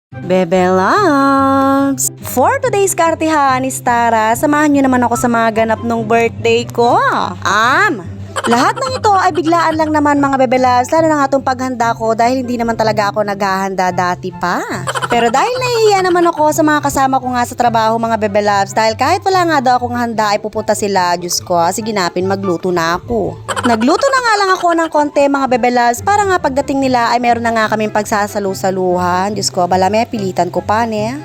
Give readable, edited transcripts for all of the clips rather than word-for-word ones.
Bebe Loves! For today's kartihan ni Tara, samahan nyo naman ako sa mga ganap nung birthday ko. Lahat ng ito ay biglaan lang naman mga Bebe Loves, lalo na nga itong paghanda ko dahil hindi naman talaga ako naghahanda dati pa. Pero dahil nahihiya naman ako sa mga kasama ko nga sa trabaho mga Bebe Loves, dahil kahit wala nga daw akong handa ay pupunta sila, Diyos ko, sige napin magluto na ako. Nagluto na nga lang ako ng konti mga Bebe Loves para nga pagdating nila ay meron na nga kaming pagsasalu-saluhan. Diyos ko, bala may pilitan ko pa ne.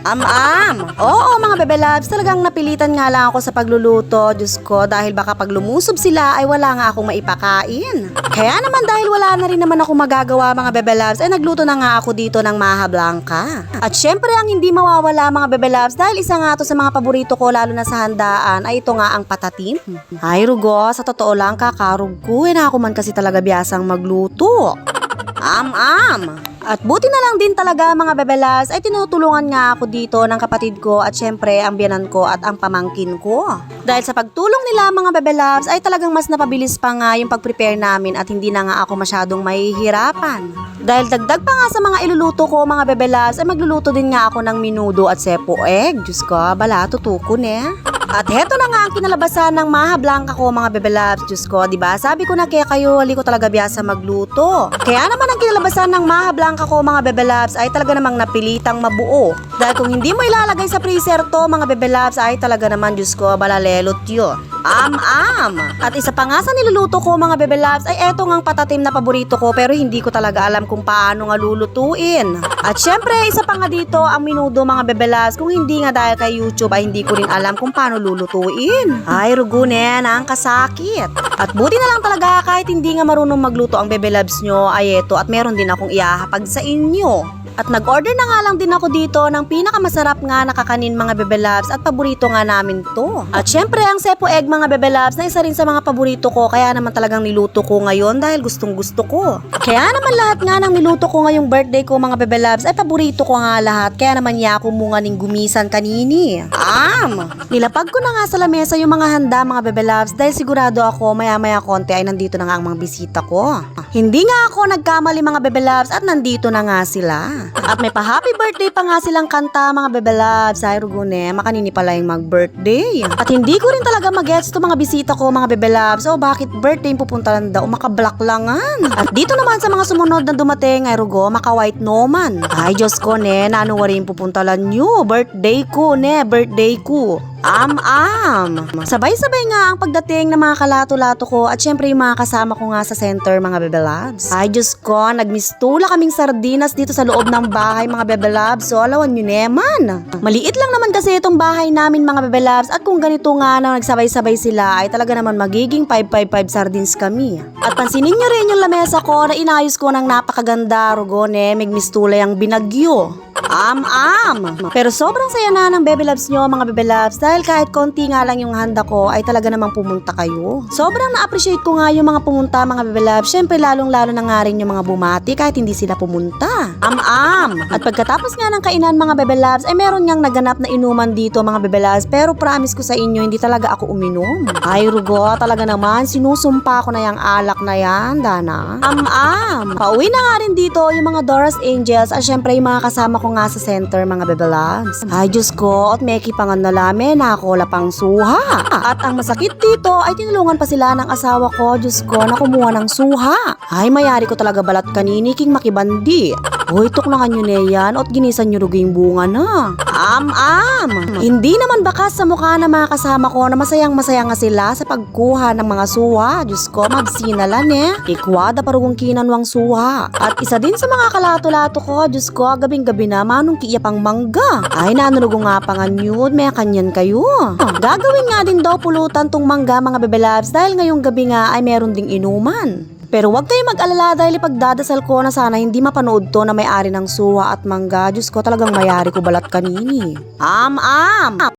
Oo mga Bebe Loves, talagang napilitan nga lang ako sa pagluluto. Diyos ko, dahil baka pag lumusob sila ay wala nga akong maipakain. Kaya naman dahil wala na rin naman ako magagawa mga Bebe Loves, ay nagluto na nga ako dito ng maha blanca. At syempre ang hindi mawawala mga Bebe Loves, dahil isa nga to sa mga paborito ko lalo na sa handaan, ay ito nga ang patatim. Ay rugo, sa totoo lang kakarog ko, na ako man kasi talaga biyasang magluto. At buti na lang din talaga mga Bebe Loves ay tinutulungan nga ako dito ng kapatid ko at syempre ang biyanan ko at ang pamangkin ko. Dahil sa pagtulong nila mga Bebe Loves ay talagang mas napabilis pa nga yung pag-prepare namin at hindi na nga ako masyadong mahihirapan. Dahil dagdag pa nga sa mga iluluto ko mga Bebe Loves ay magluluto din nga ako ng minudo at sepo egg. Diyos ko, bala tutukon eh. At heto na nga ang kinalabasan ng maha blanca ko mga Bebe Loves. Diyos ko, diba? Sabi ko na kaya kayo, hali ko talaga biyasa magluto. Kaya naman ang kinalabasan ng maha blanca ko mga Bebe Loves ay talaga namang napilitang mabuo. Dahil kung hindi mo ilalagay sa freezer to mga Bebe Loves ay talaga naman, Diyos ko, balalelot yun. At isa pa nga sa niluluto ko mga Bebe Loves ay eto ngang patatim na paborito ko pero hindi ko talaga alam kung paano nga lulutuin. At syempre isa pa nga dito ang minudo mga Bebe Loves, kung hindi nga dahil kay YouTube ay hindi ko rin alam kung paano lulutuin. Ay rugunen, ang kasakit. At buti na lang talaga kahit hindi nga marunong magluto ang Bebe Loves nyo ay eto at meron din akong iahapag sa inyo. At nag-order na nga lang din ako dito ng pinakamasarap nga na kakanin mga Bebe Loves at paborito nga namin to. At syempre ang sepo egg mga Bebe Loves na isa rin sa mga paborito ko kaya naman talagang niluto ko ngayon dahil gustong gusto ko. Kaya naman lahat nga ng niluto ko ngayong birthday ko mga Bebe Loves ay paborito ko nga lahat kaya naman niya ako munga ning gumisan kanini. Nilapag ko na nga sa lamesa yung mga handa mga Bebe Loves dahil sigurado ako maya-maya konti ay nandito na nga ang mga bisita ko. Hindi nga ako nagkamali mga Bebe Loves at nandito na nga sila. At may pa-happy birthday pa nga silang kanta mga Bebe Loves. Ay rugune, makanini pala yung mag-birthday. At hindi ko rin talaga mag-gets to mga bisita ko mga Bebe Loves. O bakit birthday pupunta lang daw, makablock langan. At dito naman sa mga sumunod na dumating ay rugo, maka-white noman. Ay Diyos ko ne, nanuwari yung pupunta lang nyo. Birthday ko ne, birthday ko. Sabay-sabay nga ang pagdating ng mga kalato-lato ko at syempre yung mga kasama ko nga sa center mga Bebe Loves. Ay Diyos ko, nagmistula kaming sardinas dito sa loob ng bahay mga Bebe Loves. So alawan nyo naman. Maliit lang naman kasi itong bahay namin mga Bebe Loves at kung ganito nga na nagsabay-sabay sila ay talaga naman magiging 555 sardines kami. At pansinin nyo rin yung lamesa ko na inayos ko ng napakaganda rugone, magmistula yung binagyo. Pero sobrang saya na ng Bebe Loves nyo mga Bebe Loves dahil kahit konti nga lang yung handa ko ay talaga namang pumunta kayo. Sobrang na-appreciate ko nga yung mga pumunta mga Bebe Loves. Syempre lalong-lalo na nga rin yung mga bumati kahit hindi sila pumunta. At pagkatapos nga ng kainan mga Bebe Loves ay meron ngang naganap na inuman dito mga Bebe Loves pero promise ko sa inyo hindi talaga ako uminom. Ay rugo, talaga naman sinusumpa ko na yung alak na yan, Dana. Pauwi na nga rin dito yung mga Dora's Angels at syempre yung mga kasama ko nga sa center mga Bebe Loves. Ay Diyos ko, at may kipangan na lame na ako lapang suha. At ang masakit dito ay tinulungan pa sila ng asawa ko, Diyos ko, na kumuha ng suha. Ay mayari ko talaga balat kanini king makibandi. Hoy, tuklangan nyo na yan at ginisan nyo ruging bunga na. Hindi naman bakas sa mukha ng mga kasama ko na masayang-masaya nga sila sa pagkuha ng mga suha. Diyos ko, magsinalan eh. Ikwada parugong kinanwang suha. At isa din sa mga kalato-lato ko, Diyos ko, gabing-gabi na manong kiya pang mangga. Ay, nanurugo nga pangan yun, may kanyan kayo. Gagawin nga din daw pulutan tong mangga mga Bebe Loves dahil ngayong gabi nga ay meron ding inuman. Pero wag kayo mag-alala dahil ipagdadasal ko na sana hindi mapanood to na may-ari ng suha at mangga. Diyos ko, talagang mayari ko balat kanini.